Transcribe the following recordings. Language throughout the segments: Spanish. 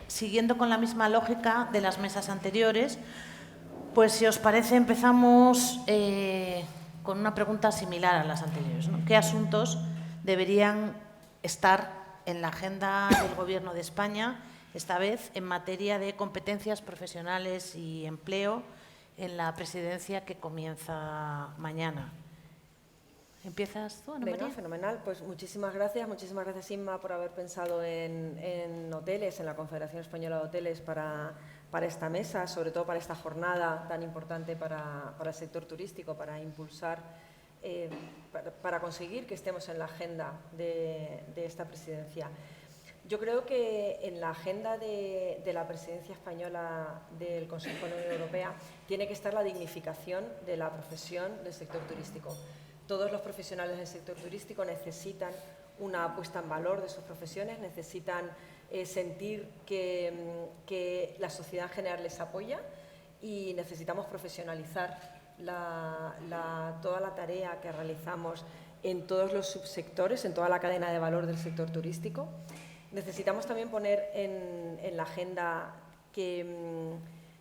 siguiendo con la misma lógica de las mesas anteriores, pues si os parece empezamos con una pregunta similar a las anteriores, ¿no? ¿Qué asuntos deberían estar en la agenda del Gobierno de España, esta vez en materia de competencias profesionales y empleo en la presidencia que comienza mañana? ¿Empiezas tú, Ana María? Venga, fenomenal. Pues muchísimas gracias Inma por haber pensado en hoteles, en la Confederación Española de Hoteles para esta mesa, sobre todo para esta jornada tan importante para el sector turístico, para impulsar, para conseguir que estemos en la agenda de esta presidencia. Yo creo que en la agenda de la presidencia española del Consejo de la Unión Europea tiene que estar la dignificación de la profesión del sector turístico. Todos los profesionales del sector turístico necesitan una puesta en valor de sus profesiones, necesitan sentir que la sociedad en general les apoya y necesitamos profesionalizar toda la tarea que realizamos en todos los subsectores, en toda la cadena de valor del sector turístico. Necesitamos también poner en la agenda que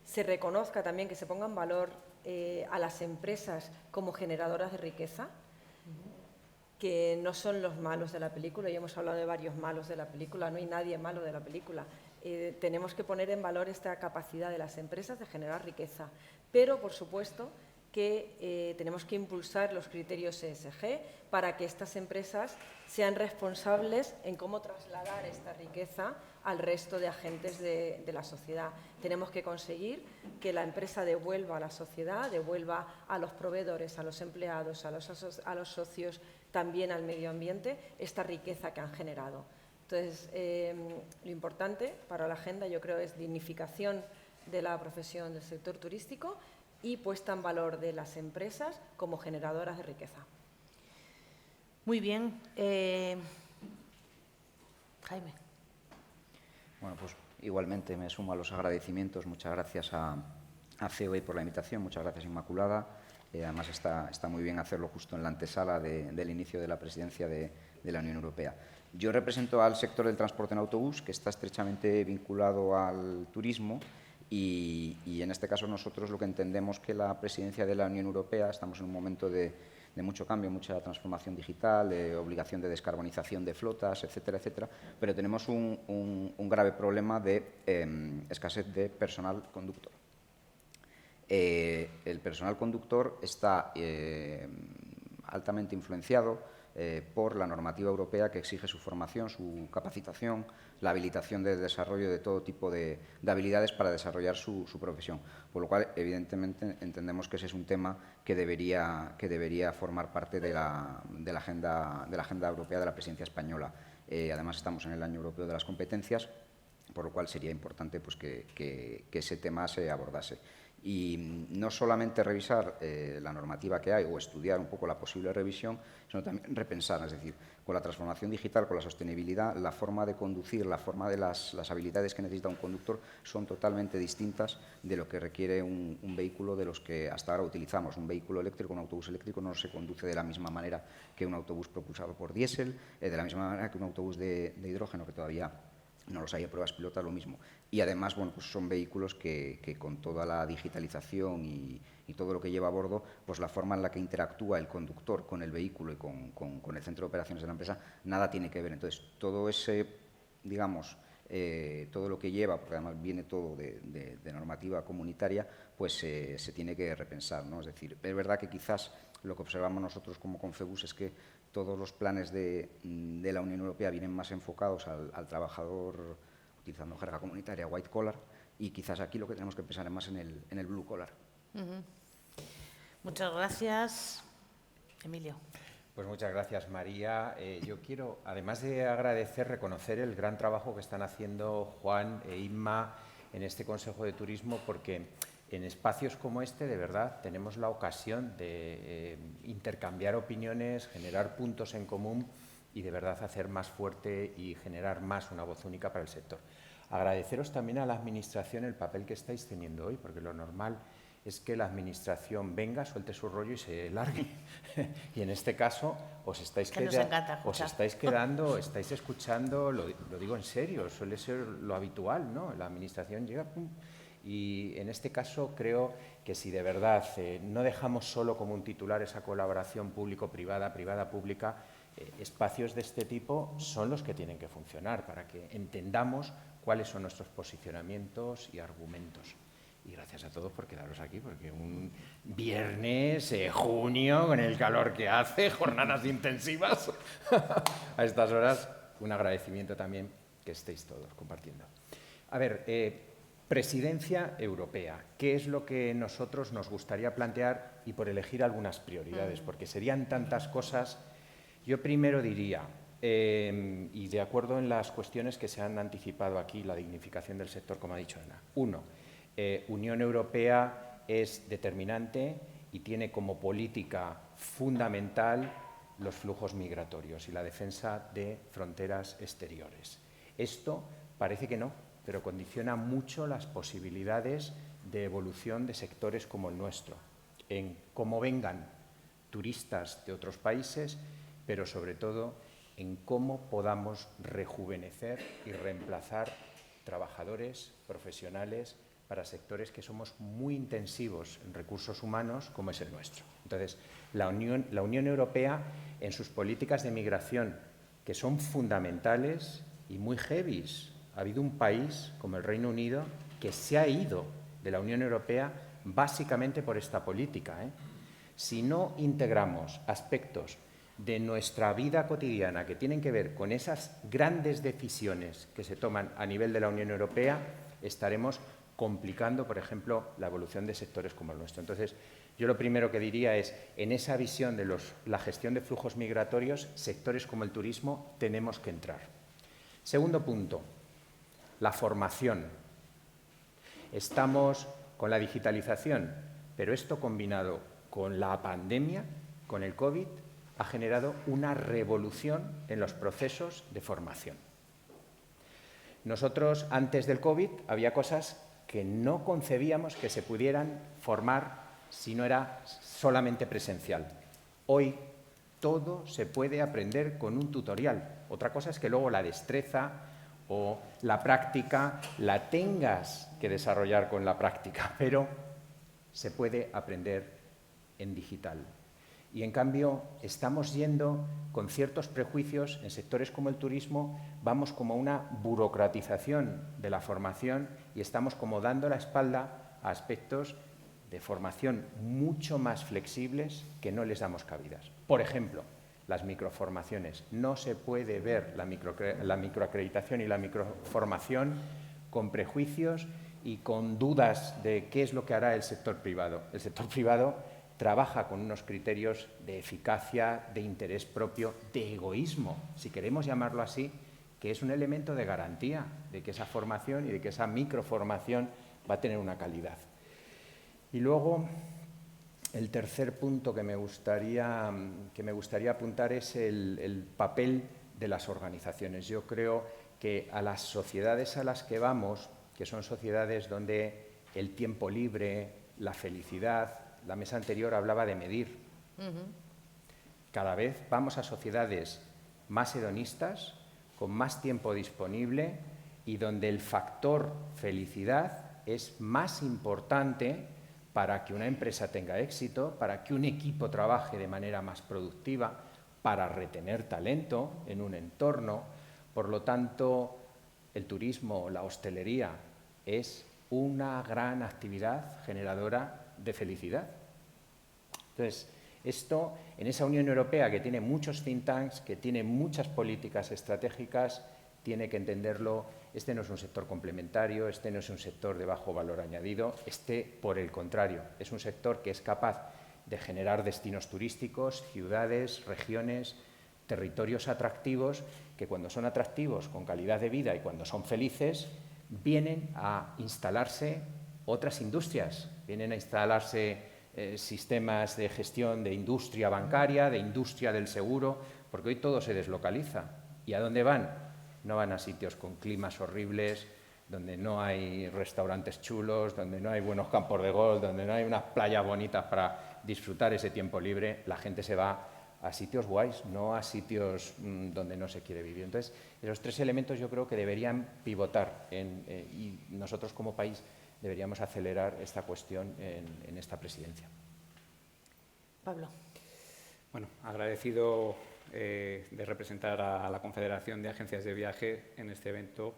se reconozca también, que se ponga en valor a las empresas como generadoras de riqueza, que no son los malos de la película. Ya hemos hablado de varios malos de la película, no hay nadie malo de la película. Tenemos que poner en valor esta capacidad de las empresas de generar riqueza, pero por supuesto que tenemos que impulsar los criterios ESG para que estas empresas sean responsables en cómo trasladar esta riqueza al resto de agentes de la sociedad. Tenemos que conseguir que la empresa devuelva a la sociedad, devuelva a los proveedores, a los empleados, a los socios, también al medio ambiente, esta riqueza que han generado. Entonces, lo importante para la agenda, yo creo, es dignificación de la profesión del sector turístico y puesta en valor de las empresas como generadoras de riqueza. Muy bien. Jaime. Bueno, pues igualmente me sumo a los agradecimientos. Muchas gracias a COE por la invitación, muchas gracias Inmaculada. Además está muy bien hacerlo justo en la antesala del inicio de la presidencia de la Unión Europea. Yo represento al sector del transporte en autobús, que está estrechamente vinculado al turismo, y en este caso nosotros lo que entendemos que la presidencia de la Unión Europea, estamos en un momento de mucho cambio, mucha transformación digital, obligación de descarbonización de flotas, etcétera, etcétera, pero tenemos un grave problema de escasez de personal conductor. El personal conductor está altamente influenciado por la normativa europea que exige su formación, su capacitación, la habilitación de desarrollo de todo tipo de habilidades para desarrollar su profesión. Por lo cual, evidentemente, entendemos que ese es un tema que debería formar parte de la agenda europea de la presidencia española. Además, estamos en el Año Europeo de las Competencias, por lo cual sería importante pues, que ese tema se abordase. Y no solamente revisar la normativa que hay o estudiar un poco la posible revisión, sino también repensar, es decir, con la transformación digital, con la sostenibilidad, la forma de conducir, la forma de las habilidades que necesita un conductor son totalmente distintas de lo que requiere un vehículo de los que hasta ahora utilizamos. Un vehículo eléctrico, un autobús eléctrico no se conduce de la misma manera que un autobús propulsado por diésel, de la misma manera que un autobús de hidrógeno, que todavía no los hay a pruebas pilotas, lo mismo. Y además, bueno, pues son vehículos que con toda la digitalización y todo lo que lleva a bordo, pues la forma en la que interactúa el conductor con el vehículo y con el centro de operaciones de la empresa, nada tiene que ver. Entonces, todo ese, digamos, todo lo que lleva, porque además viene todo de normativa comunitaria, pues se tiene que repensar, ¿no? Es decir, es verdad que quizás lo que observamos nosotros como Confebus es que todos los planes de la Unión Europea vienen más enfocados al trabajador, utilizando jerga comunitaria, white collar, y quizás aquí lo que tenemos que pensar es más en el blue collar. Muchas gracias. Emilio. Pues muchas gracias, María. Yo quiero, además de agradecer, reconocer el gran trabajo que están haciendo Juan e Inma en este Consejo de Turismo, porque en espacios como este, de verdad, tenemos la ocasión de intercambiar opiniones, generar puntos en común y de verdad hacer más fuerte y generar más una voz única para el sector. Agradeceros también a la Administración el papel que estáis teniendo hoy, porque lo normal es que la Administración venga, suelte su rollo y se largue. Y en este caso os estáis quedando, estáis escuchando, lo digo en serio, suele ser lo habitual, ¿no? La Administración llega, pum, y en este caso creo que si de verdad no dejamos solo como un titular esa colaboración público-privada, privada-pública, espacios de este tipo son los que tienen que funcionar para que entendamos cuáles son nuestros posicionamientos y argumentos. Y gracias a todos por quedaros aquí, porque un viernes, junio, con el calor que hace, jornadas intensivas, a estas horas, un agradecimiento también que estéis todos compartiendo. A ver, Presidencia europea, ¿qué es lo que nosotros nos gustaría plantear y por elegir algunas prioridades? Porque serían tantas cosas. Yo primero diría, y de acuerdo en las cuestiones que se han anticipado aquí, la dignificación del sector, como ha dicho Ana. Uno, Unión Europea es determinante y tiene como política fundamental los flujos migratorios y la defensa de fronteras exteriores. Esto parece que no, pero condiciona mucho las posibilidades de evolución de sectores como el nuestro, en cómo vengan turistas de otros países, pero sobre todo en cómo podamos rejuvenecer y reemplazar trabajadores, profesionales, para sectores que somos muy intensivos en recursos humanos, como es el nuestro. Entonces, la Unión Europea, en sus políticas de migración, que son fundamentales y muy heavies. Ha habido un país, como el Reino Unido, que se ha ido de la Unión Europea básicamente por esta política. Si no integramos aspectos de nuestra vida cotidiana que tienen que ver con esas grandes decisiones que se toman a nivel de la Unión Europea, estaremos complicando, por ejemplo, la evolución de sectores como el nuestro. Entonces, yo lo primero que diría es, en esa visión de la gestión de flujos migratorios, sectores como el turismo tenemos que entrar. Segundo punto, la formación. Estamos con la digitalización, pero esto combinado con la pandemia, con el COVID, ha generado una revolución en los procesos de formación. Nosotros, antes del COVID, había cosas que no concebíamos que se pudieran formar si no era solamente presencial. Hoy todo se puede aprender con un tutorial. Otra cosa es que luego la destreza o la práctica la tengas que desarrollar con la práctica, pero se puede aprender en digital. Y, en cambio, estamos yendo con ciertos prejuicios en sectores como el turismo, vamos como a una burocratización de la formación y estamos como dando la espalda a aspectos de formación mucho más flexibles que no les damos cabidas. Por ejemplo, las microformaciones. No se puede ver la microacreditación y la microformación con prejuicios y con dudas de qué es lo que hará el sector privado. El sector privado trabaja con unos criterios de eficacia, de interés propio, de egoísmo, si queremos llamarlo así, que es un elemento de garantía de que esa formación y de que esa microformación va a tener una calidad. Y luego, el tercer punto que me gustaría apuntar es el papel de las organizaciones. Yo creo que a las sociedades a las que vamos, que son sociedades donde el tiempo libre, la felicidad, la mesa anterior hablaba de medir. Cada vez vamos a sociedades más hedonistas, con más tiempo disponible y donde el factor felicidad es más importante para que una empresa tenga éxito, para que un equipo trabaje de manera más productiva, para retener talento en un entorno. Por lo tanto, el turismo, la hostelería, es una gran actividad generadora de felicidad. Entonces, esto en esa Unión Europea que tiene muchos think tanks, que tiene muchas políticas estratégicas, tiene que entenderlo. Este no es un sector complementario, este no es un sector de bajo valor añadido, por el contrario, es un sector que es capaz de generar destinos turísticos, ciudades, regiones, territorios atractivos, que cuando son atractivos, con calidad de vida y cuando son felices, vienen a instalarse otras industrias, vienen a instalarse sistemas de gestión de industria bancaria, de industria del seguro, porque hoy todo se deslocaliza. ¿Y a dónde van? No van a sitios con climas horribles, donde no hay restaurantes chulos, donde no hay buenos campos de golf, donde no hay unas playas bonitas para disfrutar ese tiempo libre, la gente se va a sitios guays, no a sitios donde no se quiere vivir. Entonces, esos tres elementos yo creo que deberían pivotar y nosotros como país deberíamos acelerar esta cuestión en esta presidencia. Pablo. Bueno, agradecido de representar a la Confederación de Agencias de Viaje en este evento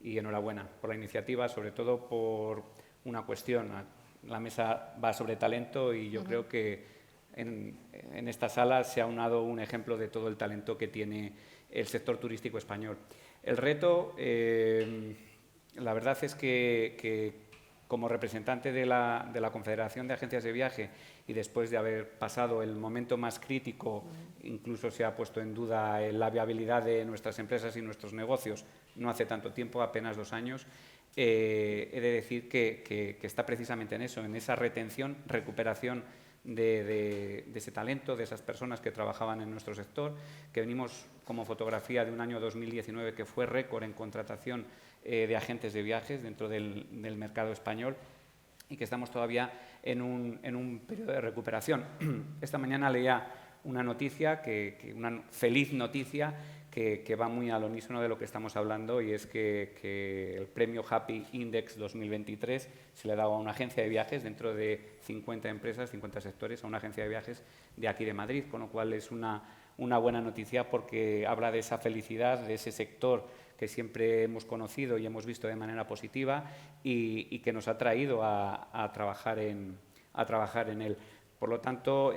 y enhorabuena por la iniciativa, sobre todo por una cuestión. La mesa va sobre talento y yo creo que en esta sala se ha aunado un ejemplo de todo el talento que tiene el sector turístico español. El reto, la verdad es que como representante de la Confederación de Agencias de Viaje y después de haber pasado el momento más crítico, incluso se ha puesto en duda la viabilidad de nuestras empresas y nuestros negocios, no hace tanto tiempo, apenas 2 años, he de decir que está precisamente en eso, en esa retención, recuperación de ese talento, de esas personas que trabajaban en nuestro sector, que venimos como fotografía de un año 2019 que fue récord en contratación de agentes de viajes dentro del mercado español y que estamos todavía en un periodo de recuperación. Esta mañana leía una noticia, una feliz noticia que va muy al unísono de lo que estamos hablando, y es que el premio Happy Index 2023 se le ha dado a una agencia de viajes dentro de 50 empresas, 50 sectores, a una agencia de viajes de aquí de Madrid, con lo cual es una buena noticia porque habla de esa felicidad, de ese sector que siempre hemos conocido y hemos visto de manera positiva y que nos ha traído a trabajar en él. Por lo tanto,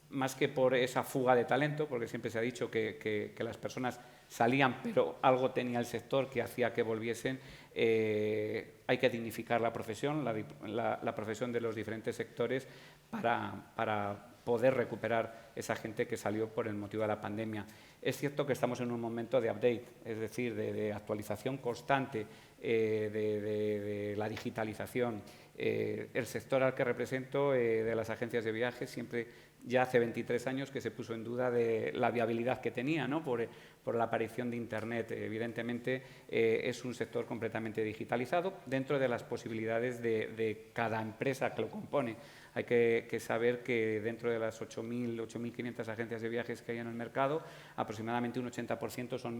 más que por esa fuga de talento, porque siempre se ha dicho que las personas salían, pero algo tenía el sector que hacía que volviesen, hay que dignificar la profesión, la profesión de los diferentes sectores para poder recuperar esa gente que salió por el motivo de la pandemia. Es cierto que estamos en un momento de update, es decir, de actualización constante de la digitalización. El sector al que represento, de las agencias de viajes, siempre ya hace 23 años que se puso en duda de la viabilidad que tenía, ¿no? por la aparición de Internet. Evidentemente es un sector completamente digitalizado dentro de las posibilidades de cada empresa que lo compone. Hay que saber que dentro de las 8.500 agencias de viajes que hay en el mercado, aproximadamente un 80% son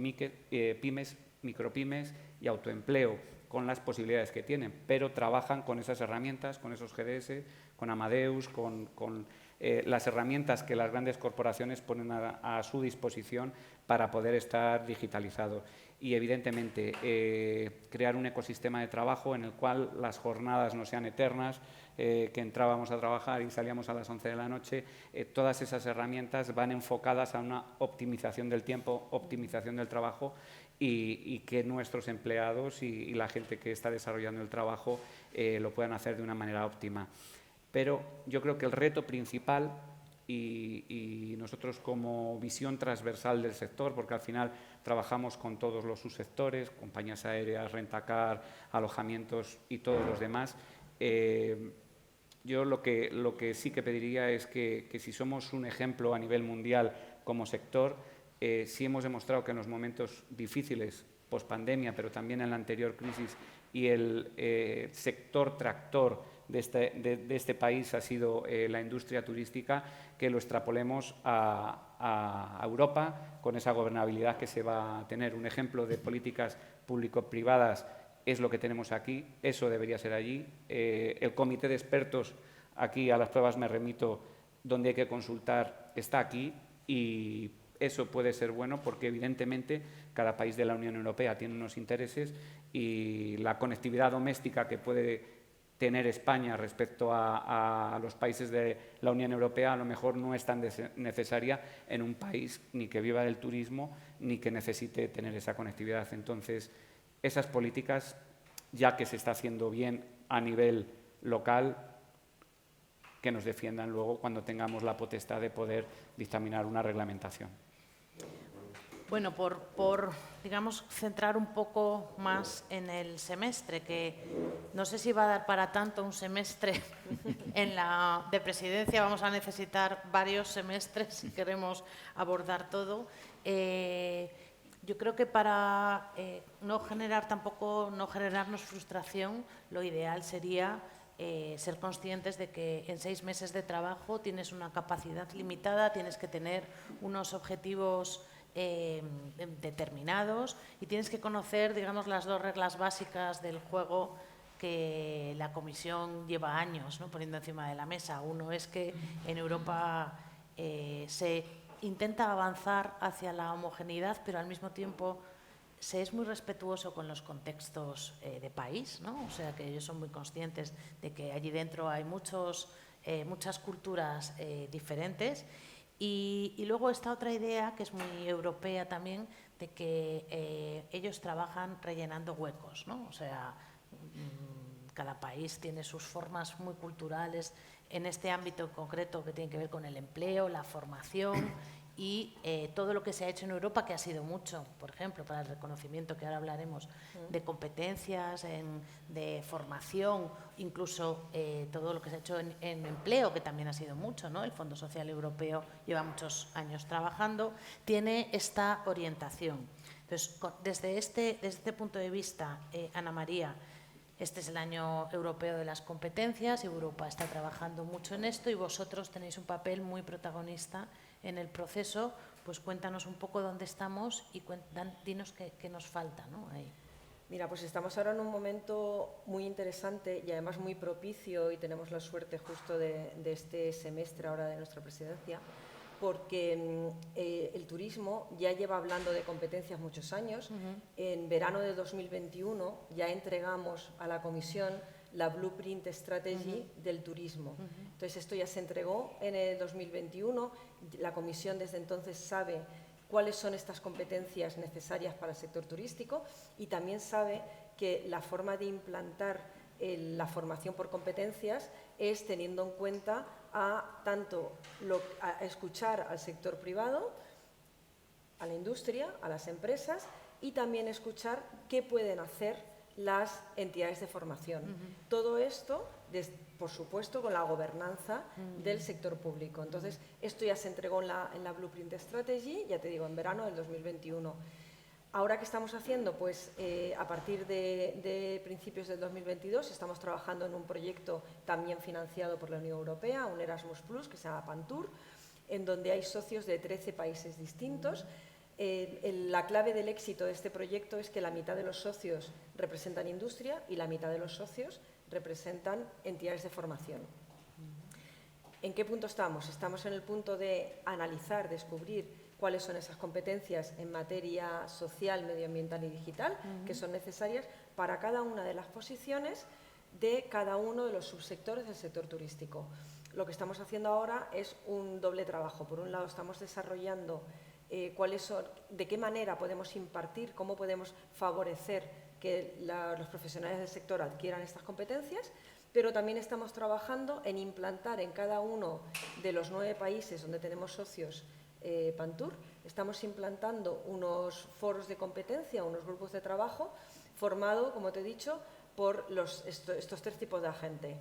pymes, micropymes y autoempleo, con las posibilidades que tienen, pero trabajan con esas herramientas, con esos GDS, con Amadeus, con las herramientas que las grandes corporaciones ponen a su disposición para poder estar digitalizados. Y, evidentemente, crear un ecosistema de trabajo en el cual las jornadas no sean eternas, que entrábamos a trabajar y salíamos a las 11 de la noche, todas esas herramientas van enfocadas a una optimización del tiempo, optimización del trabajo y que nuestros empleados y la gente que está desarrollando el trabajo lo puedan hacer de una manera óptima. Pero yo creo que el reto principal, y nosotros como visión transversal del sector, porque al final trabajamos con todos los subsectores, compañías aéreas, rentacar, alojamientos y todos los demás, yo lo que sí que pediría es que si somos un ejemplo a nivel mundial como sector, sí hemos demostrado que en los momentos difíciles, pospandemia, pero también en la anterior crisis, y el sector tractor de este país ha sido la industria turística, que lo extrapolemos a Europa con esa gobernabilidad que se va a tener. Un ejemplo de políticas público-privadas es lo que tenemos aquí, eso debería ser allí. El comité de expertos, aquí a las pruebas me remito, donde hay que consultar, está aquí, y eso puede ser bueno porque, evidentemente, cada país de la Unión Europea tiene unos intereses y la conectividad doméstica que puede tener España respecto a los países de la Unión Europea a lo mejor no es tan necesaria en un país ni que viva del turismo ni que necesite tener esa conectividad. Entonces, esas políticas, ya que se está haciendo bien a nivel local, que nos defiendan luego cuando tengamos la potestad de poder dictaminar una reglamentación. Bueno, por digamos, centrar un poco más en el semestre, que no sé si va a dar para tanto un semestre de presidencia, vamos a necesitar varios semestres si queremos abordar todo. Yo creo que para no generarnos frustración, lo ideal sería ser conscientes de que en 6 meses de trabajo tienes una capacidad limitada, tienes que tener unos objetivos determinados y tienes que conocer, digamos, las 2 reglas básicas del juego que la Comisión lleva años, ¿no?, poniendo encima de la mesa. Uno es que en Europa se intenta avanzar hacia la homogeneidad, pero al mismo tiempo se es muy respetuoso con los contextos de país, ¿no? O sea, que ellos son muy conscientes de que allí dentro hay muchas culturas diferentes. Y luego está otra idea que es muy europea también, de que ellos trabajan rellenando huecos, ¿no? O sea, cada país tiene sus formas muy culturales en este ámbito concreto que tiene que ver con el empleo, la formación y todo lo que se ha hecho en Europa, que ha sido mucho, por ejemplo, para el reconocimiento, que ahora hablaremos, de competencias, de formación, incluso todo lo que se ha hecho en empleo, que también ha sido mucho, ¿no? El Fondo Social Europeo lleva muchos años trabajando, tiene esta orientación. Entonces, desde este punto de vista, Ana María, este es el año europeo de las competencias, Europa está trabajando mucho en esto y vosotros tenéis un papel muy protagonista en el proceso. Pues cuéntanos un poco dónde estamos y dinos qué nos falta, ¿no?, ahí. Mira, pues estamos ahora en un momento muy interesante y además muy propicio, y tenemos la suerte justo de este semestre ahora de nuestra presidencia, porque el turismo ya lleva hablando de competencias muchos años. En verano de 2021 ya entregamos a la Comisión la Blueprint Strategy del turismo. Entonces, esto ya se entregó en el 2021. La Comisión desde entonces sabe cuáles son estas competencias necesarias para el sector turístico y también sabe que la forma de implantar la formación por competencias es teniendo en cuenta a escuchar al sector privado, a la industria, a las empresas, y también escuchar qué pueden hacer las entidades de formación. Todo esto, por supuesto, con la gobernanza del sector público. Entonces, esto ya se entregó en la Blueprint Strategy, ya te digo, en verano del 2021. Ahora, ¿qué estamos haciendo? Pues a partir de principios del 2022 estamos trabajando en un proyecto también financiado por la Unión Europea, un Erasmus+, que se llama Pantur, en donde hay socios de 13 países distintos. La clave del éxito de este proyecto es que la mitad de los socios representan industria y la mitad de los socios representan entidades de formación. ¿En qué punto estamos? Estamos en el punto de analizar, descubrir cuáles son esas competencias en materia social, medioambiental y digital que son necesarias para cada una de las posiciones de cada uno de los subsectores del sector turístico. Lo que estamos haciendo ahora es un doble trabajo. Por un lado, estamos desarrollando de qué manera podemos impartir, cómo podemos favorecer que los profesionales del sector adquieran estas competencias, pero también estamos trabajando en implantar en cada uno de los 9 países donde tenemos socios Pantur, estamos implantando unos foros de competencia, unos grupos de trabajo formado, como te he dicho, por estos 3 tipos de agente: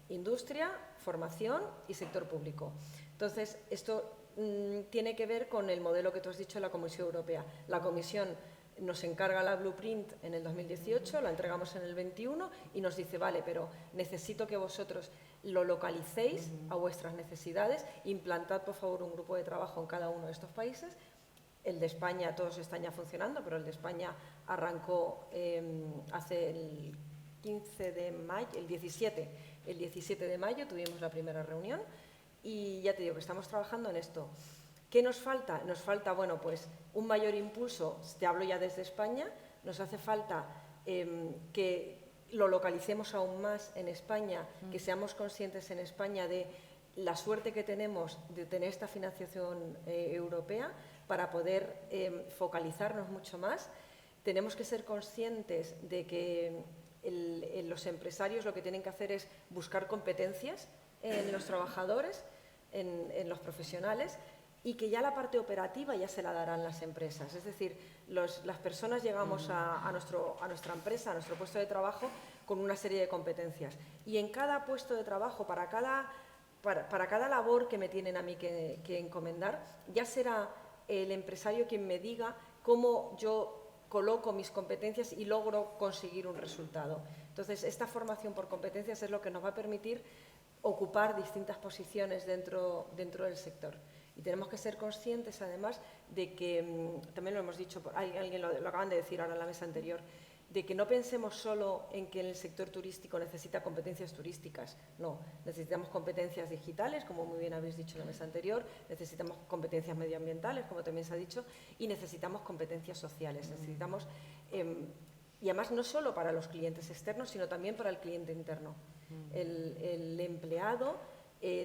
industria, formación y sector público. Entonces, esto tiene que ver con el modelo que tú has dicho de la Comisión Europea. La Comisión nos encarga la Blueprint en el 2018, la entregamos en el 21 y nos dice, vale, pero necesito que vosotros lo localicéis a vuestras necesidades, implantad por favor un grupo de trabajo en cada uno de estos países. El de España, todos están ya funcionando, pero el de España arrancó hace el 15 de mayo, el 17 de mayo tuvimos la primera reunión y ya te digo que estamos trabajando en esto. ¿Qué nos falta? Nos falta, bueno, pues un mayor impulso, te hablo ya desde España, nos hace falta que lo localicemos aún más en España, que seamos conscientes en España de la suerte que tenemos de tener esta financiación europea para poder focalizarnos mucho más. Tenemos que ser conscientes de que los empresarios lo que tienen que hacer es buscar competencias en los trabajadores, en los profesionales, y que ya la parte operativa ya se la darán las empresas. Es decir, las personas llegamos a nuestra empresa, a nuestro puesto de trabajo, con una serie de competencias. Y en cada puesto de trabajo, para cada labor que me tienen a mí que encomendar, ya será el empresario quien me diga cómo yo coloco mis competencias y logro conseguir un resultado. Entonces, esta formación por competencias es lo que nos va a permitir ocupar distintas posiciones dentro del sector. Y tenemos que ser conscientes, además, de que, también lo hemos dicho, alguien lo acaban de decir ahora en la mesa anterior, de que no pensemos solo en que el sector turístico necesita competencias turísticas. No, necesitamos competencias digitales, como muy bien habéis dicho en la mesa anterior, necesitamos competencias medioambientales, como también se ha dicho, y necesitamos competencias sociales. Necesitamos, y además no solo para los clientes externos, sino también para el cliente interno. El empleado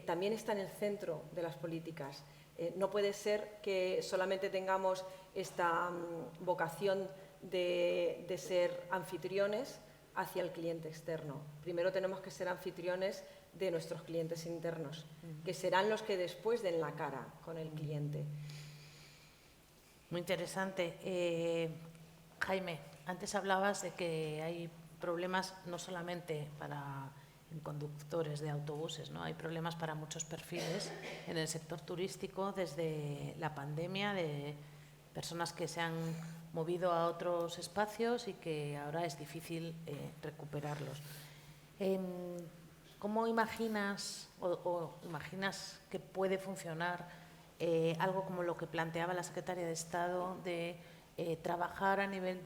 también está en el centro de las políticas. No puede ser que solamente tengamos esta vocación de ser anfitriones hacia el cliente externo. Primero tenemos que ser anfitriones de nuestros clientes internos, que serán los que después den la cara con el cliente. Muy interesante. Jaime, antes hablabas de que hay problemas no solamente para conductores de autobuses, ¿no? Hay problemas para muchos perfiles en el sector turístico desde la pandemia, de personas que se han movido a otros espacios y que ahora es difícil recuperarlos. ¿Cómo imaginas o imaginas que puede funcionar algo como lo que planteaba la Secretaria de Estado de trabajar a nivel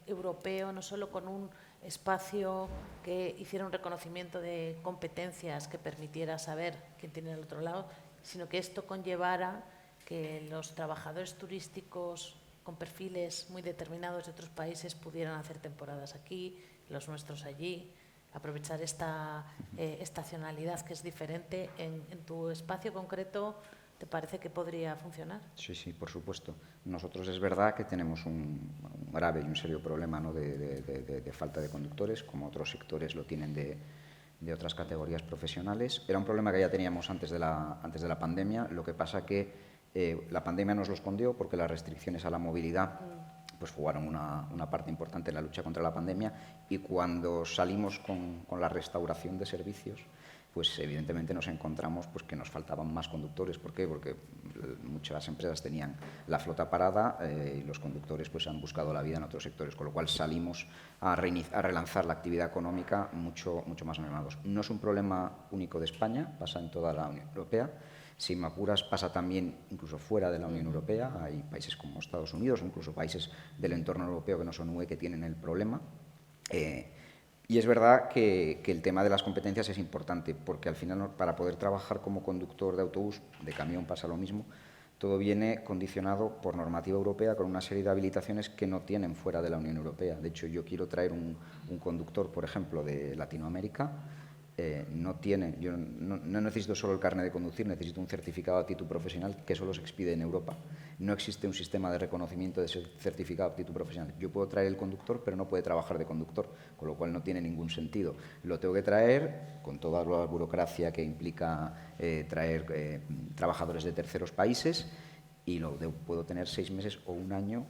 europeo, no solo con un espacio que hiciera un reconocimiento de competencias que permitiera saber quién tiene al otro lado, sino que esto conllevara que los trabajadores turísticos con perfiles muy determinados de otros países pudieran hacer temporadas aquí, los nuestros allí, aprovechar esta estacionalidad que es diferente en tu espacio concreto? ¿Te parece que podría funcionar? Sí, sí, por supuesto. Nosotros es verdad que tenemos un grave y un serio problema, ¿no?, de falta de conductores, como otros sectores lo tienen de otras categorías profesionales. Era un problema que ya teníamos antes de la pandemia, lo que pasa que la pandemia nos lo escondió porque las restricciones a la movilidad pues jugaron una parte importante en la lucha contra la pandemia, y cuando salimos con la restauración de servicios, pues evidentemente nos encontramos pues que nos faltaban más conductores. ¿Por qué? Porque muchas empresas tenían la flota parada y los conductores pues han buscado la vida en otros sectores, con lo cual salimos a relanzar la actividad económica mucho más animados. No es un problema único de España, pasa en toda la Unión Europea. Si me apuras, pasa también incluso fuera de la Unión Europea. Hay países como Estados Unidos, incluso países del entorno europeo que no son UE, que tienen el problema. Y es verdad que el tema de las competencias es importante, porque al final, para poder trabajar como conductor de autobús, de camión pasa lo mismo, todo viene condicionado por normativa europea con una serie de habilitaciones que no tienen fuera de la Unión Europea. De hecho, yo quiero traer un conductor, por ejemplo, de Latinoamérica. Yo no necesito solo el carnet de conducir, necesito un certificado de aptitud profesional que solo se expide en Europa. No existe un sistema de reconocimiento de ese certificado de aptitud profesional. Yo puedo traer el conductor, pero no puede trabajar de conductor, con lo cual no tiene ningún sentido. Lo tengo que traer con toda la burocracia que implica traer trabajadores de terceros países, y puedo tener 6 meses o un año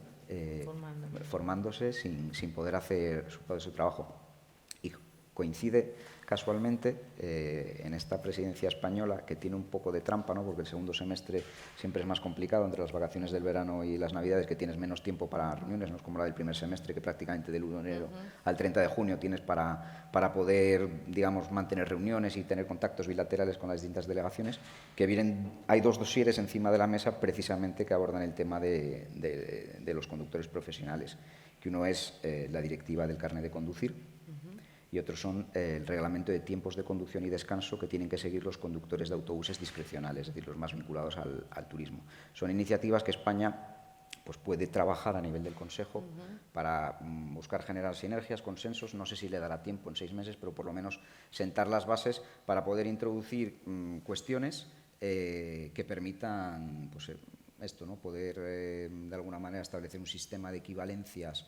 formándose sin poder hacer su trabajo. Y coincide casualmente en esta presidencia española, que tiene un poco de trampa, ¿no?, porque el segundo semestre siempre es más complicado, entre las vacaciones del verano y las Navidades, que tienes menos tiempo para reuniones, no es como la del primer semestre, que prácticamente del 1 de enero al 30 de junio tienes para poder, digamos, mantener reuniones y tener contactos bilaterales con las distintas delegaciones, hay 2 dosieres encima de la mesa precisamente que abordan el tema de los conductores profesionales, que uno es la directiva del carnet de conducir, y otros son el reglamento de tiempos de conducción y descanso que tienen que seguir los conductores de autobuses discrecionales, es decir, los más vinculados al turismo. Son iniciativas que España pues puede trabajar a nivel del Consejo para buscar generar sinergias, consensos. No sé si le dará tiempo en 6 meses, pero por lo menos sentar las bases para poder introducir cuestiones que permitan pues, esto, ¿no?, poder de alguna manera establecer un sistema de equivalencias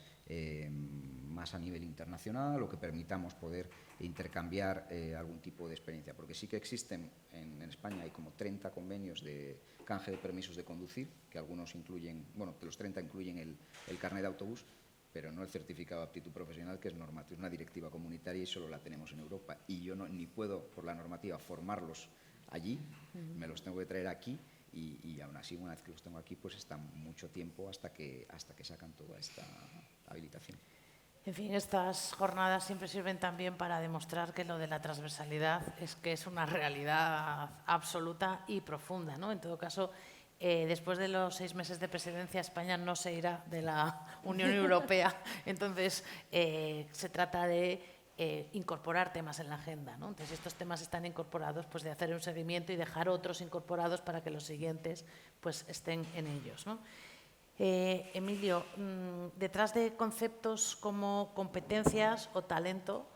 más a nivel internacional, o que permitamos poder intercambiar algún tipo de experiencia, porque sí que existen en España, hay como 30 convenios de canje de permisos de conducir, que algunos incluyen, bueno, que los 30 incluyen el carnet de autobús, pero no el certificado de aptitud profesional, que es normativa, es una directiva comunitaria y solo la tenemos en Europa, y yo ni puedo por la normativa formarlos allí, me los tengo que traer aquí, y aún así, una vez que los tengo aquí, pues están mucho tiempo hasta que sacan toda esta habilitación. En fin, estas jornadas siempre sirven también para demostrar que lo de la transversalidad es una realidad absoluta y profunda, ¿no? En todo caso, después de los 6 meses de presidencia, España no se irá de la Unión Europea. Entonces, se trata de incorporar temas en la agenda, ¿no? Entonces, estos temas están incorporados, pues de hacer un seguimiento y dejar otros incorporados para que los siguientes pues estén en ellos, ¿no? Emilio, detrás de conceptos como competencias o talento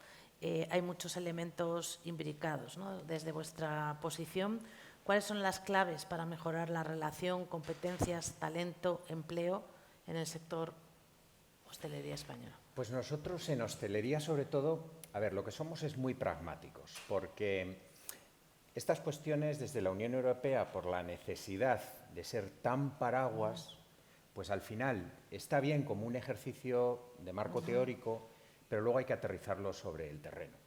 hay muchos elementos imbricados, ¿no? Desde vuestra posición, ¿cuáles son las claves para mejorar la relación competencias, talento, empleo en el sector hostelería española? Pues nosotros en hostelería, sobre todo, a ver, lo que somos es muy pragmáticos, porque estas cuestiones desde la Unión Europea, por la necesidad de ser tan paraguas, pues al final está bien como un ejercicio de marco teórico, pero luego hay que aterrizarlo sobre el terreno.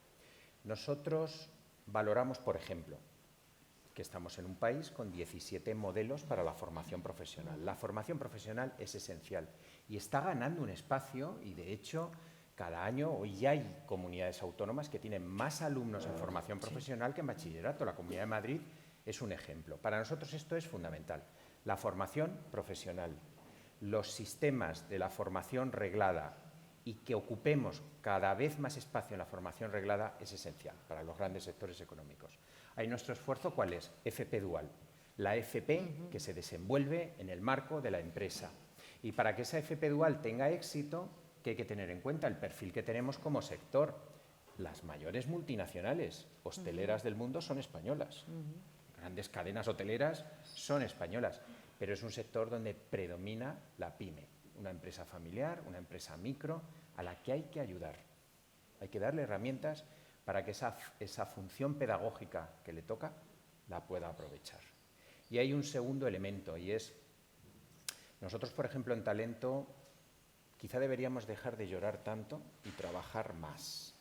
Nosotros valoramos, por ejemplo, que estamos en un país con 17 modelos para la formación profesional. La formación profesional es esencial y está ganando un espacio y, de hecho, cada año hoy ya hay comunidades autónomas que tienen más alumnos en formación profesional que en bachillerato. La Comunidad de Madrid es un ejemplo. Para nosotros esto es fundamental. La formación profesional, los sistemas de la formación reglada y que ocupemos cada vez más espacio en la formación reglada es esencial para los grandes sectores económicos. Ahí nuestro esfuerzo, ¿cuál es? FP Dual. La FP que se desenvuelve en el marco de la empresa. Y para que esa FP Dual tenga éxito, ¿qué hay que tener en cuenta? El perfil que tenemos como sector. Las mayores multinacionales hosteleras del mundo son españolas. Grandes cadenas hoteleras son españolas. Pero es un sector donde predomina la pyme, una empresa familiar, una empresa micro, a la que hay que ayudar. Hay que darle herramientas para que esa función pedagógica que le toca la pueda aprovechar. Y hay un segundo elemento, y es, nosotros, por ejemplo, en talento, quizá deberíamos dejar de llorar tanto y trabajar más.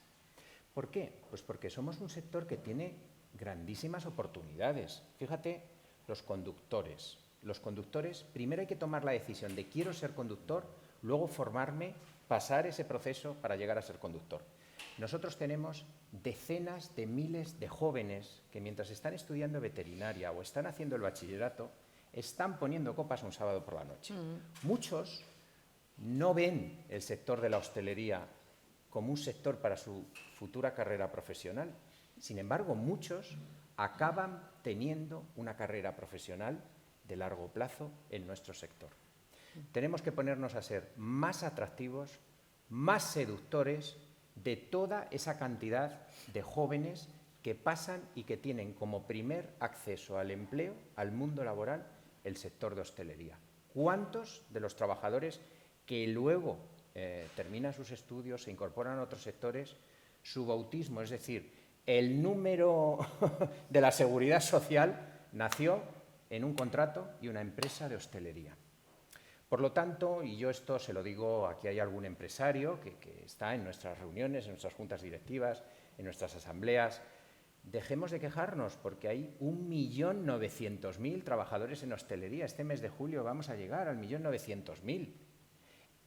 ¿Por qué? Pues porque somos un sector que tiene grandísimas oportunidades. Fíjate, los conductores. Los conductores, primero hay que tomar la decisión de quiero ser conductor, luego formarme, pasar ese proceso para llegar a ser conductor. Nosotros tenemos decenas de miles de jóvenes que mientras están estudiando veterinaria o están haciendo el bachillerato, están poniendo copas un sábado por la noche. Muchos no ven el sector de la hostelería como un sector para su futura carrera profesional. Sin embargo, muchos acaban teniendo una carrera profesional de largo plazo en nuestro sector. Tenemos que ponernos a ser más atractivos, más seductores de toda esa cantidad de jóvenes que pasan y que tienen como primer acceso al empleo, al mundo laboral, el sector de hostelería. ¿Cuántos de los trabajadores que luego terminan sus estudios, se incorporan a otros sectores, su bautismo, es decir, el número de la seguridad social, nació en un contrato y una empresa de hostelería? Por lo tanto, y yo esto se lo digo, aquí hay algún empresario que está en nuestras reuniones, en nuestras juntas directivas, en nuestras asambleas, dejemos de quejarnos porque hay 1.900.000 trabajadores en hostelería. Este mes de julio vamos a llegar al 1.900.000.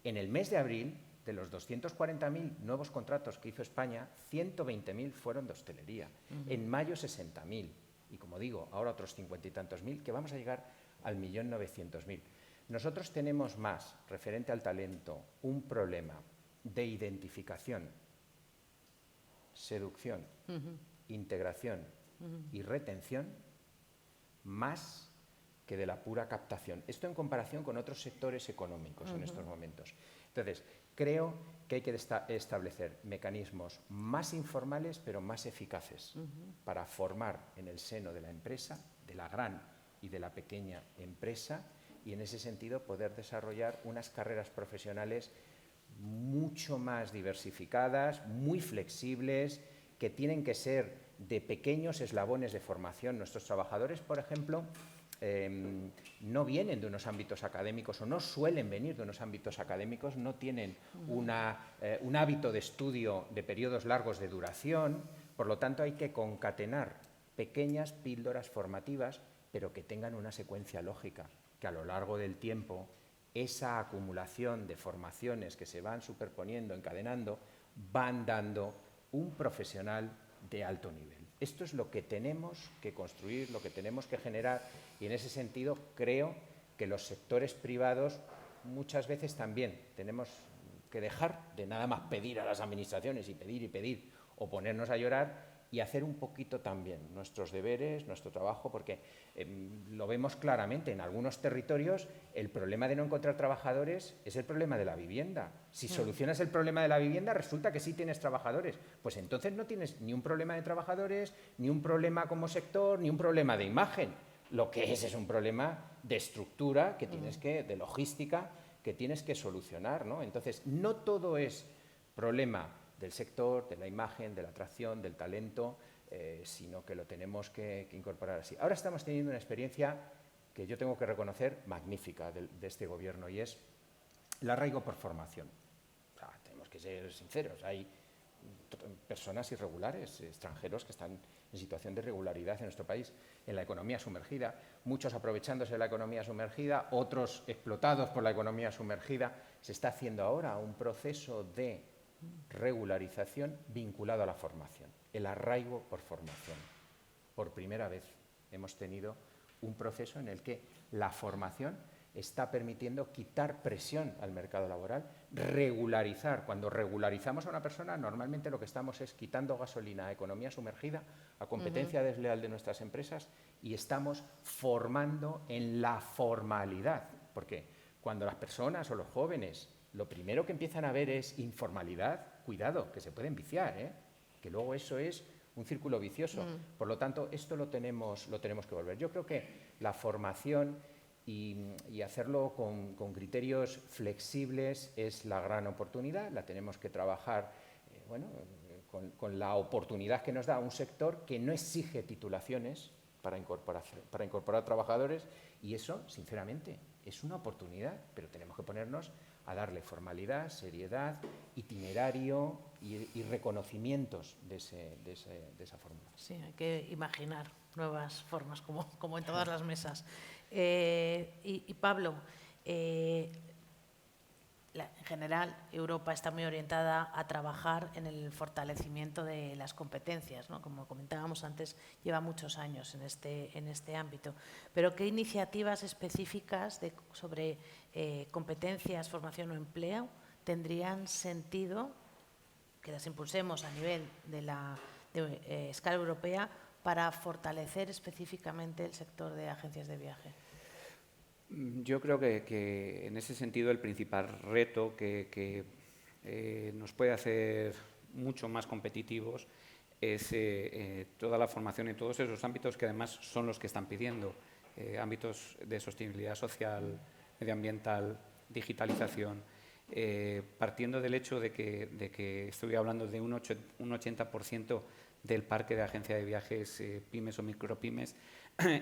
En el mes de abril, de los 240.000 nuevos contratos que hizo España, 120.000 fueron de hostelería. En mayo, 60.000. Y como digo, ahora otros 50 y tantos mil, que vamos a llegar al 1.900.000. Nosotros tenemos más, referente al talento, un problema de identificación, seducción, integración y retención, más que de la pura captación. Esto en comparación con otros sectores económicos en estos momentos. Entonces, creo que hay que establecer mecanismos más informales pero más eficaces para formar en el seno de la empresa, de la gran y de la pequeña empresa, y en ese sentido poder desarrollar unas carreras profesionales mucho más diversificadas, muy flexibles, que tienen que ser de pequeños eslabones de formación. Nuestros trabajadores, por ejemplo, no vienen de unos ámbitos académicos o no suelen venir de unos ámbitos académicos, no tienen un hábito de estudio de periodos largos de duración. Por lo tanto, hay que concatenar pequeñas píldoras formativas pero que tengan una secuencia lógica, que a lo largo del tiempo esa acumulación de formaciones que se van superponiendo, encadenando, van dando un profesional de alto nivel. Esto es lo que tenemos que construir, lo que tenemos que generar, y en ese sentido creo que los sectores privados muchas veces también tenemos que dejar de nada más pedir a las administraciones y pedir o ponernos a llorar, y hacer un poquito también nuestros deberes, nuestro trabajo, porque lo vemos claramente en algunos territorios. El problema de no encontrar trabajadores es el problema de la vivienda. Si solucionas el problema de la vivienda, resulta que sí tienes trabajadores. Pues entonces no tienes ni un problema de trabajadores, ni un problema como sector, ni un problema de imagen. Lo que es un problema de estructura que tienes que, de logística, que tienes que solucionar, ¿no? Entonces, no todo es problema del sector, de la imagen, de la atracción, del talento, sino que lo tenemos que incorporar así. Ahora estamos teniendo una experiencia que yo tengo que reconocer magnífica de este Gobierno, y es el arraigo por formación. O sea, tenemos que ser sinceros, hay personas irregulares, extranjeros que están en situación de irregularidad en nuestro país, en la economía sumergida, muchos aprovechándose de la economía sumergida, otros explotados por la economía sumergida. Se está haciendo ahora un proceso de regularización vinculado a la formación, el arraigo por formación. Por primera vez hemos tenido un proceso en el que la formación está permitiendo quitar presión al mercado laboral, regularizar. Cuando regularizamos a una persona, normalmente lo que estamos es quitando gasolina a economía sumergida, a competencia desleal de nuestras empresas, y estamos formando en la formalidad. Porque cuando las personas o los jóvenes lo primero que empiezan a ver es informalidad, cuidado, que se pueden viciar, que luego eso es un círculo vicioso. Por lo tanto, esto lo tenemos que volver. Yo creo que la formación y hacerlo con criterios flexibles es la gran oportunidad. La tenemos que trabajar con la oportunidad que nos da un sector que no exige titulaciones para incorporar trabajadores, y eso, sinceramente, es una oportunidad, pero tenemos que ponernos a darle formalidad, seriedad, itinerario y reconocimientos de esa fórmula. Sí, hay que imaginar nuevas formas, como en todas las mesas. Y Pablo, en general, Europa está muy orientada a trabajar en el fortalecimiento de las competencias, ¿no? Como comentábamos antes, lleva muchos años en este ámbito. Pero ¿qué iniciativas específicas sobre competencias, formación o empleo tendrían sentido que las impulsemos a nivel de escala europea para fortalecer específicamente el sector de agencias de viaje? Yo creo que en ese sentido el principal reto que nos puede hacer mucho más competitivos es toda la formación en todos esos ámbitos que además son los que están pidiendo. Ámbitos de sostenibilidad social, medioambiental, digitalización, partiendo del hecho de que estoy hablando de un 80% del parque de agencia de viajes, pymes o micropymes,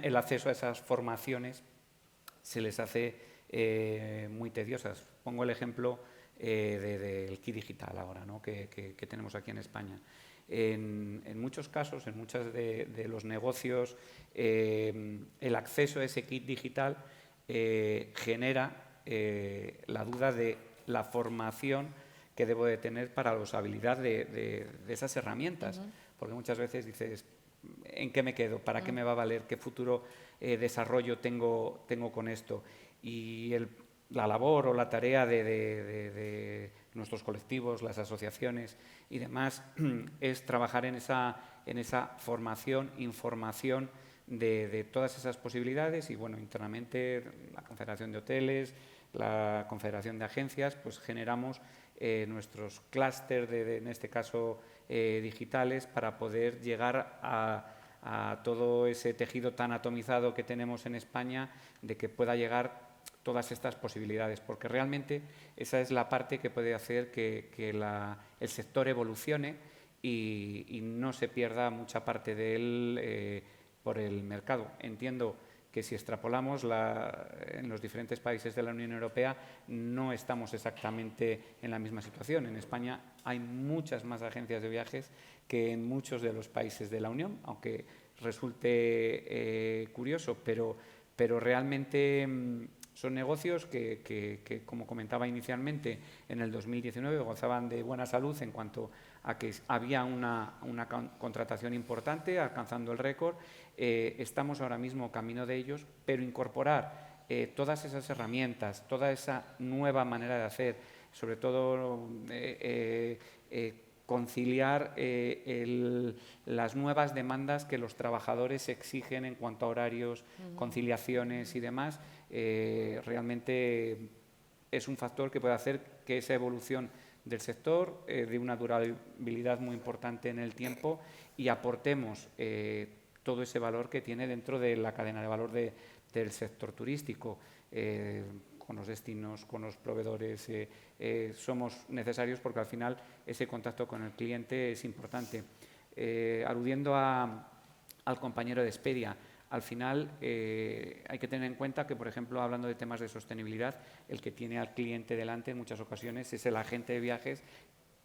el acceso a esas formaciones se les hace muy tediosas. Pongo el ejemplo del kit digital ahora, ¿no? que tenemos aquí en España. En muchos casos, en muchos de los negocios, el acceso a ese kit digital genera la duda de la formación que debo de tener para la usabilidad de esas herramientas. Porque muchas veces dices, ¿en qué me quedo? ¿Para qué me va a valer? ¿Qué futuro desarrollo tengo con esto? Y la labor o la tarea de nuestros colectivos, las asociaciones y demás, es trabajar en esa formación, información de todas esas posibilidades. Y bueno, internamente la Confederación de Hoteles, la Confederación de Agencias, pues generamos nuestros clústeres, en este caso digitales, para poder llegar a todo ese tejido tan atomizado que tenemos en España, de que pueda llegar todas estas posibilidades, porque realmente esa es la parte que puede hacer que el sector evolucione y no se pierda mucha parte de él por el mercado. Entiendo que si extrapolamos en los diferentes países de la Unión Europea no estamos exactamente en la misma situación. En España hay muchas más agencias de viajes que en muchos de los países de la Unión, aunque resulte curioso, pero realmente son negocios que, como comentaba inicialmente, en el 2019 gozaban de buena salud en cuanto a que había una contratación importante, alcanzando el récord. Estamos ahora mismo camino de ellos, pero incorporar todas esas herramientas, toda esa nueva manera de hacer, sobre todo conciliar las nuevas demandas que los trabajadores exigen en cuanto a horarios, conciliaciones y demás, realmente es un factor que puede hacer que esa evolución del sector de una durabilidad muy importante en el tiempo y aportemos todo ese valor que tiene dentro de la cadena de valor del sector turístico. Con los destinos, con los proveedores, somos necesarios porque al final ese contacto con el cliente es importante. Aludiendo al compañero de Expedia, al final hay que tener en cuenta que, por ejemplo, hablando de temas de sostenibilidad, el que tiene al cliente delante en muchas ocasiones es el agente de viajes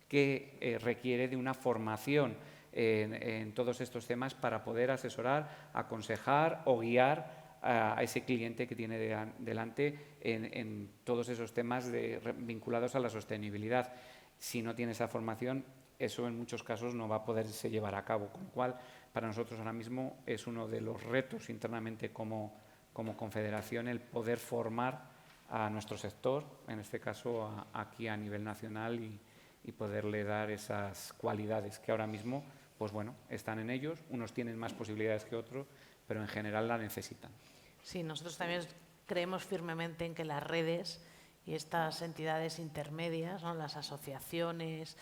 que requiere de una formación en todos estos temas para poder asesorar, aconsejar o guiar a ese cliente que tiene delante en todos esos temas vinculados a la sostenibilidad. Si no tiene esa formación, eso en muchos casos no va a poderse llevar a cabo, con lo cual para nosotros ahora mismo es uno de los retos internamente como confederación el poder formar a nuestro sector, en este caso aquí a nivel nacional, y poderle dar esas cualidades que ahora mismo pues bueno, están en ellos. Unos tienen más posibilidades que otros, pero en general la necesitan. Sí, nosotros también creemos firmemente en que las redes y estas entidades intermedias, ¿no?, las asociaciones,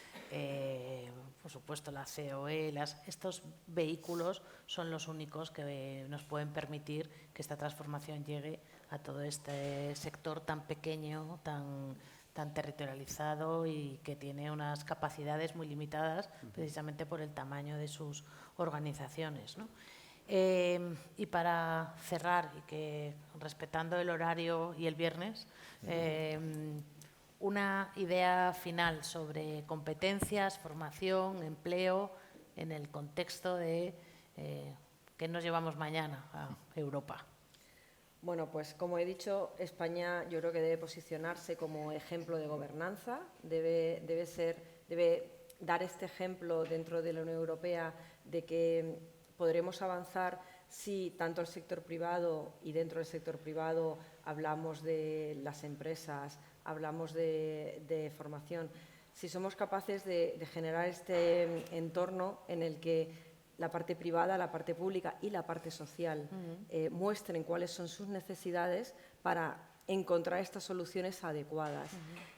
por supuesto la COE, estos vehículos son los únicos que nos pueden permitir que esta transformación llegue a todo este sector tan pequeño, tan territorializado y que tiene unas capacidades muy limitadas precisamente por el tamaño de sus organizaciones, ¿no? Y para cerrar, y que respetando el horario y el viernes, una idea final sobre competencias, formación, empleo en el contexto de qué nos llevamos mañana a Europa. Bueno, pues como he dicho, España yo creo que debe posicionarse como ejemplo de gobernanza, debe dar este ejemplo dentro de la Unión Europea de que podremos avanzar si tanto el sector privado y dentro del sector privado hablamos de las empresas, hablamos de formación, si somos capaces de generar este entorno en el que la parte privada, la parte pública y la parte social muestren cuáles son sus necesidades para encontrar estas soluciones adecuadas.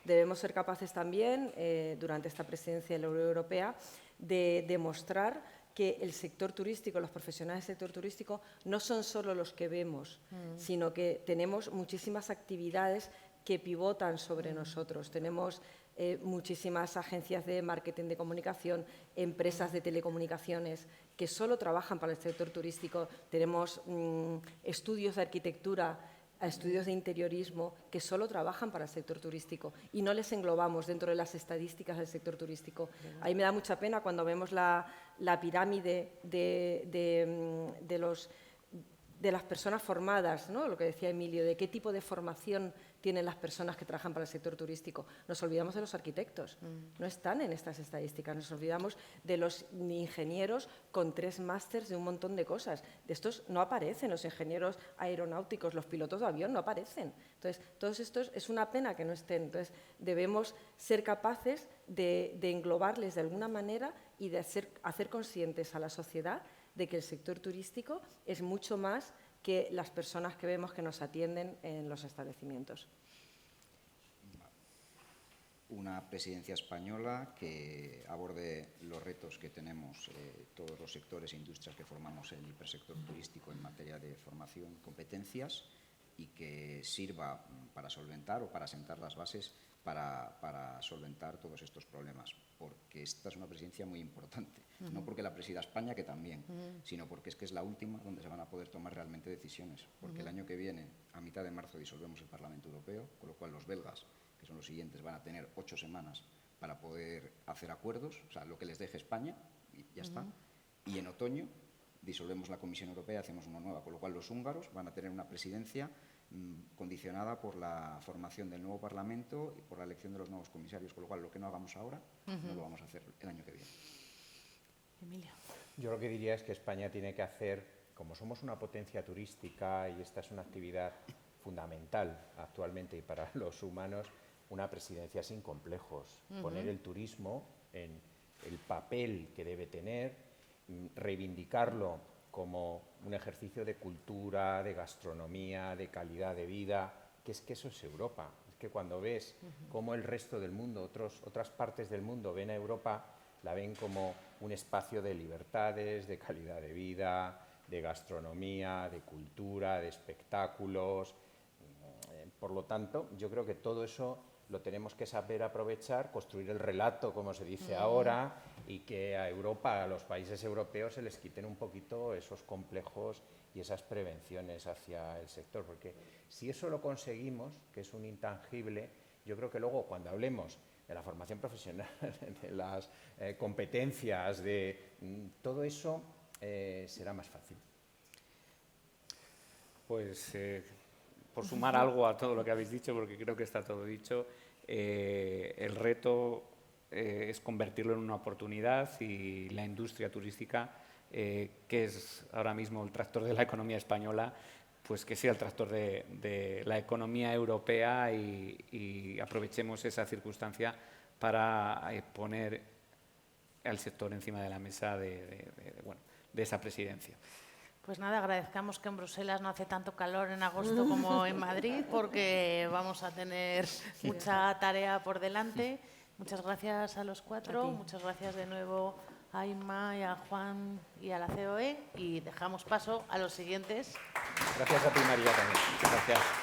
Debemos ser capaces también, durante esta presidencia de la Unión Europea, de demostrar que el sector turístico, los profesionales del sector turístico, no son solo los que vemos, sino que tenemos muchísimas actividades que pivotan sobre nosotros. Tenemos muchísimas agencias de marketing de comunicación, empresas de telecomunicaciones que solo trabajan para el sector turístico. Tenemos estudios de arquitectura, estudios de interiorismo que solo trabajan para el sector turístico y no les englobamos dentro de las estadísticas del sector turístico. Ahí me da mucha pena cuando vemos la pirámide de las personas formadas, ¿no? Lo que decía Emilio, de qué tipo de formación tienen las personas que trabajan para el sector turístico. Nos olvidamos de los arquitectos, no están en estas estadísticas, nos olvidamos de los ingenieros con 3 másters de un montón de cosas. De estos no aparecen los ingenieros aeronáuticos, los pilotos de avión no aparecen. Entonces, todos estos es una pena que no estén. Entonces, debemos ser capaces de englobarles de alguna manera y de hacer conscientes a la sociedad de que el sector turístico es mucho más que las personas que vemos que nos atienden en los establecimientos. Una presidencia española que aborde los retos que tenemos todos los sectores e industrias que formamos el hipersector turístico en materia de formación y competencias y que sirva para solventar o para sentar las bases para solventar todos estos problemas, porque esta es una presidencia muy importante, no porque la presida España, que también, sino porque es que es la última donde se van a poder tomar realmente decisiones, porque el año que viene, a mitad de marzo, disolvemos el Parlamento Europeo, con lo cual los belgas, que son los siguientes, van a tener 8 semanas para poder hacer acuerdos, o sea, lo que les deje España, y ya está, y en otoño disolvemos la Comisión Europea y hacemos una nueva, con lo cual los húngaros van a tener una presidencia condicionada por la formación del nuevo Parlamento y por la elección de los nuevos comisarios, con lo cual lo que no hagamos ahora no lo vamos a hacer el año que viene. Emilio. Yo lo que diría es que España tiene que hacer, como somos una potencia turística y esta es una actividad fundamental actualmente y para los humanos, una presidencia sin complejos. Poner el turismo en el papel que debe tener, reivindicarlo como un ejercicio de cultura, de gastronomía, de calidad de vida, que es que eso es Europa. Es que cuando ves cómo el resto del mundo, otras partes del mundo ven a Europa, la ven como un espacio de libertades, de calidad de vida, de gastronomía, de cultura, de espectáculos. Por lo tanto, yo creo que todo eso lo tenemos que saber aprovechar, construir el relato, como se dice ahora, y que a Europa, a los países europeos, se les quiten un poquito esos complejos y esas prevenciones hacia el sector. Porque si eso lo conseguimos, que es un intangible, yo creo que luego cuando hablemos de la formación profesional, de las competencias, de todo eso, será más fácil. Pues por sumar algo a todo lo que habéis dicho, porque creo que está todo dicho, el reto es convertirlo en una oportunidad y la industria turística, que es ahora mismo el tractor de la economía española, pues que sea el tractor de la economía europea y aprovechemos esa circunstancia para poner al sector encima de la mesa de esa presidencia. Pues nada, agradezcamos que en Bruselas no hace tanto calor en agosto como en Madrid, porque vamos a tener mucha tarea por delante. Muchas gracias a los cuatro, muchas gracias de nuevo a Inma y a Juan y a la COE, y dejamos paso a los siguientes. Gracias a ti, María, también. Gracias.